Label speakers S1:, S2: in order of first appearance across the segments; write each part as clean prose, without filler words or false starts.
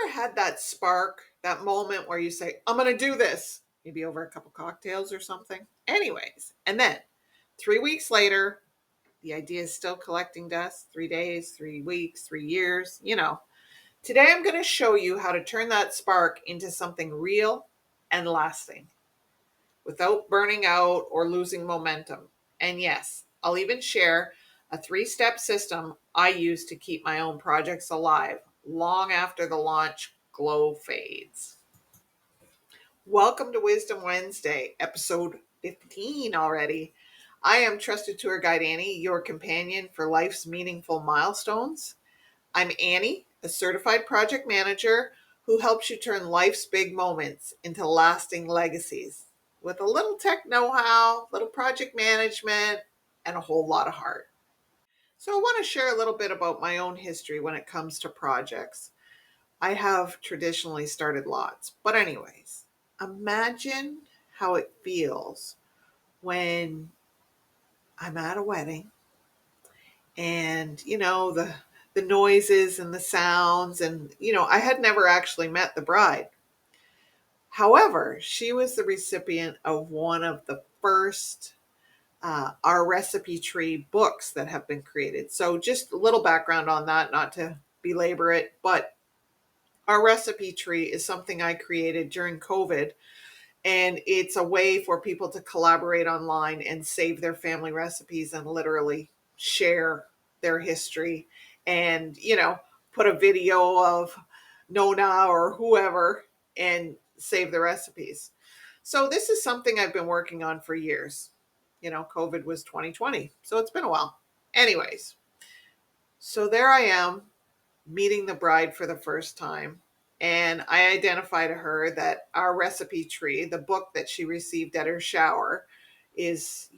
S1: ever had that spark, that moment where you say, I'm going to do this? Maybe over a couple cocktails or something. Anyways, and then 3 weeks later, the idea is still collecting dust. 3 days, 3 weeks, 3 years, Today I'm going to show you how to turn that spark into something real and lasting without burning out or losing momentum. And yes, I'll even share a 3-step system I use to keep my own projects alive long after the launch glow fades. Welcome to Wisdom Wednesday, episode 15 already. I am Trusted Tour Guide Annie, your companion for life's meaningful milestones. I'm Annie, a certified project manager who helps you turn life's big moments into lasting legacies with a little tech know-how, little project management, and a whole lot of heart. So I want to share a little bit about my own history when it comes to projects. I have traditionally started lots, but anyways, imagine how it feels when I'm at a wedding and the noises and the sounds, and I had never actually met the bride. However, she was the recipient of one of the first our recipe tree books that have been created. So just a little background on that, not to belabor it, but our recipe tree is something I created during COVID, and it's a way for people to collaborate online and save their family recipes and literally share their history and put a video of Nona or whoever and save the recipes. So this is something I've been working on for years. COVID was 2020, so it's been a while. Anyways, so there I am meeting the bride for the first time. And I identify to her that our recipe tree, the book that she received at her shower, is,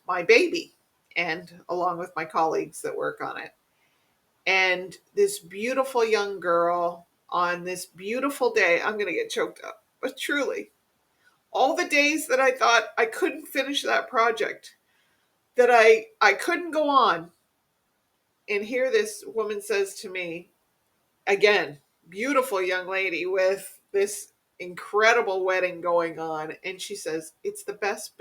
S1: my baby, and along with my colleagues that work on it. And this beautiful young girl on this beautiful day, I'm going to get choked up, but truly, all the days that I thought I couldn't finish that project, that I couldn't go on. And here this woman says to me, again, beautiful young lady with this incredible wedding going on. And she says, it's the best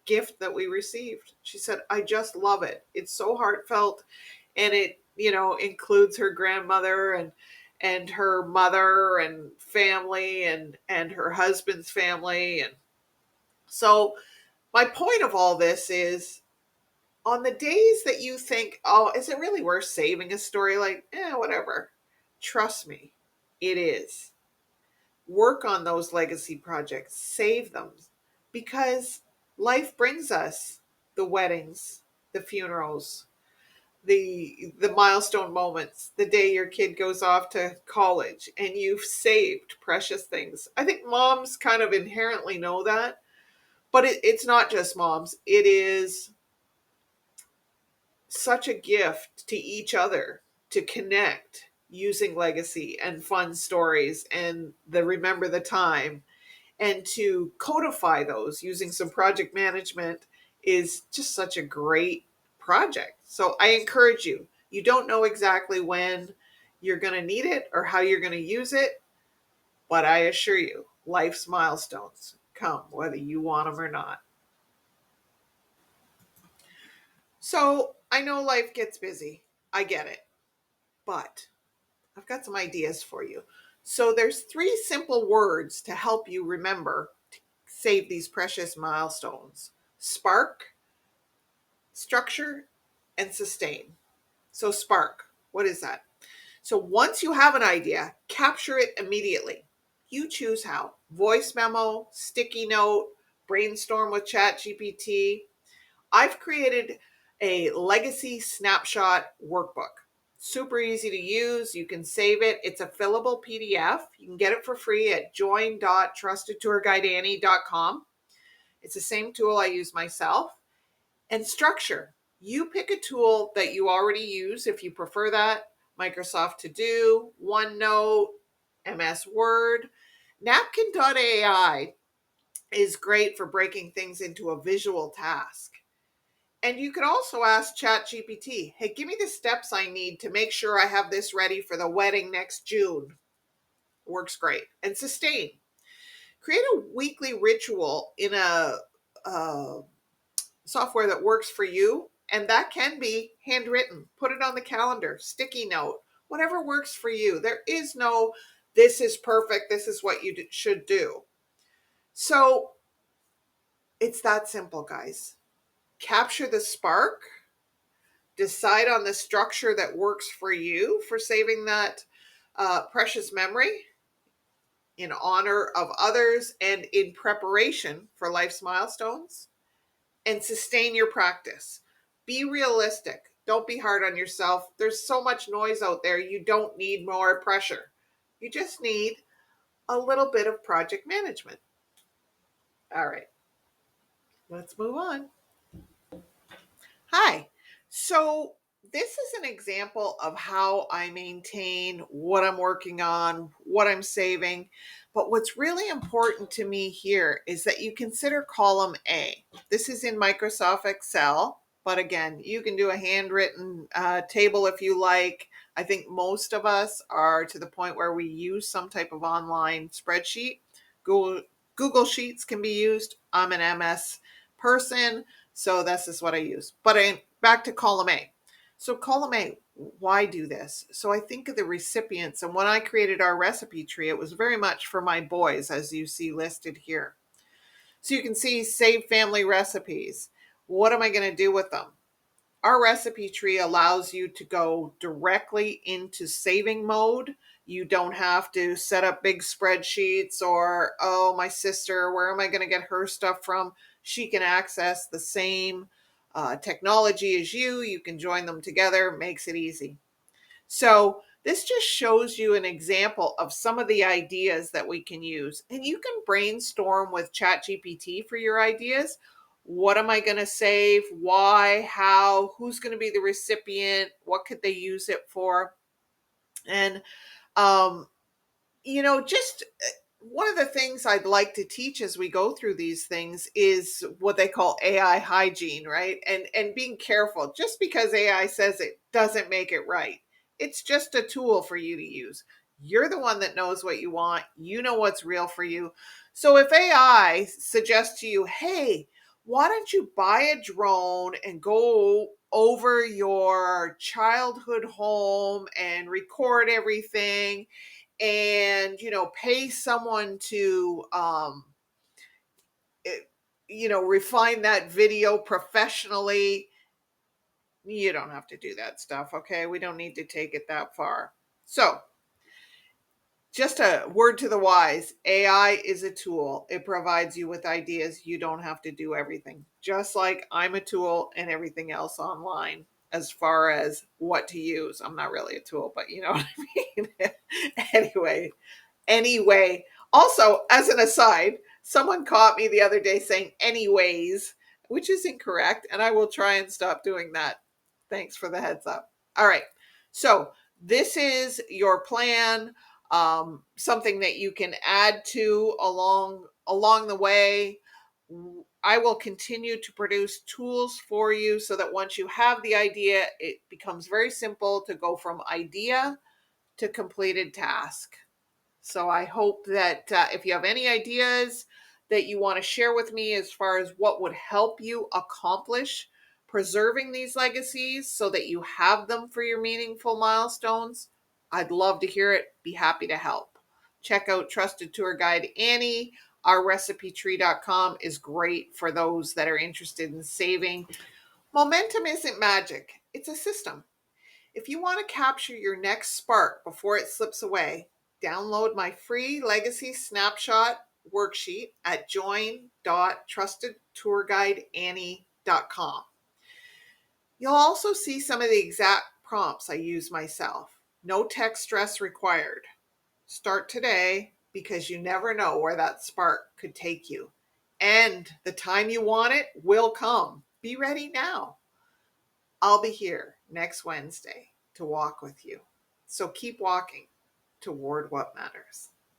S1: gift that we received. She said, I just love it. It's so heartfelt. And it, includes her grandmother and her mother and family and her husband's family. And so my point of all this is, on the days that you think, oh, is it really worth saving a story? Like, whatever. Trust me, it is. Work on those legacy projects, save them, because life brings us the weddings, the funerals, the milestone moments, the day your kid goes off to college and you've saved precious things. I think moms kind of inherently know that, but it's not just moms. It is such a gift to each other to connect using legacy and fun stories and the remember the time, and to codify those using some project management is just such a great project. So I encourage you. You don't know exactly when you're going to need it or how you're going to use it, but I assure you, life's milestones come whether you want them or not. So I know life gets busy. I get it. But I've got some ideas for you. So there's 3 simple words to help you remember to save these precious milestones: spark, structure, and sustain. So spark, what is that? So once you have an idea, capture it immediately. You choose how: voice memo, sticky note, brainstorm with ChatGPT. I've created a legacy snapshot workbook. Super easy to use. You can save it. It's a fillable PDF. You can get it for free at join.trustedtourguideannie.com. It's the same tool I use myself. And structure. You pick a tool that you already use if you prefer that. Microsoft To Do, OneNote, MS Word. Napkin.ai is great for breaking things into a visual task. And you could also ask ChatGPT, hey, give me the steps I need to make sure I have this ready for the wedding next June. works great. And sustain. Create a weekly ritual in a software that works for you. And that can be handwritten. Put it on the calendar, sticky note, whatever works for you. There is no, this is perfect, this is what you should do. So it's that simple, guys. Capture the spark, decide on the structure that works for you for saving that precious memory in honor of others and in preparation for life's milestones, and sustain your practice. Be realistic. Don't be hard on yourself. There's so much noise out there. You don't need more pressure. You just need a little bit of project management. All right, let's move on. Hi. So, this is an example of how I maintain what I'm working on, what I'm saving. But what's really important to me here is that you consider column A. This is in Microsoft Excel, but again, you can do a handwritten table if you like. I think most of us are to the point where we use some type of online spreadsheet. Google Sheets can be used. I'm an MS person. So this is what I use. But back to column A. So column A, why do this? So I think of the recipients. And when I created our recipe tree, it was very much for my boys, as you see listed here. So you can see save family recipes. What am I going to do with them? Our recipe tree allows you to go directly into saving mode. You don't have to set up big spreadsheets or, oh, my sister, where am I going to get her stuff from? She can access the same technology as you. You can join them together, makes it easy. So this just shows you an example of some of the ideas that we can use. And you can brainstorm with ChatGPT for your ideas. What am I going to save? Why? How? Who's going to be the recipient? What could they use it for? And, um, just one of the things I'd like to teach as we go through these things is what they call AI hygiene, right? And being careful. Just because AI says it doesn't make it right. It's just a tool for you to use. You're the one that knows what you want. You know what's real for you. So if AI suggests to you, hey, why don't you buy a drone and go over your childhood home and record everything and pay someone to refine that video professionally. You don't have to do that stuff. Okay, we don't need to take it that far. So just a word to the wise, AI is a tool. It provides you with ideas. You don't have to do everything, just like I'm a tool and everything else online as far as what to use. I'm not really a tool, but you know what I mean. Anyway, also, as an aside, someone caught me the other day saying anyways, which is incorrect, and I will try and stop doing that. Thanks for the heads up. All right. So this is your plan, something that you can add to along the way. I will continue to produce tools for you so that once you have the idea, it becomes very simple to go from idea to completed task. So I hope that if you have any ideas that you want to share with me as far as what would help you accomplish preserving these legacies so that you have them for your meaningful milestones, I'd love to hear it. Be happy to help. Check out Trusted Tour Guide Annie. Our recipetree.com is great for those that are interested in saving. Momentum isn't magic, it's a system. If you want to capture your next spark before it slips away, download my free Legacy Snapshot worksheet at join.trustedtourguideannie.com. You'll also see some of the exact prompts I use myself. No tech stress required. Start today because you never know where that spark could take you. And the time you want it will come. Be ready now. I'll be here next Wednesday to walk with you. So keep walking toward what matters.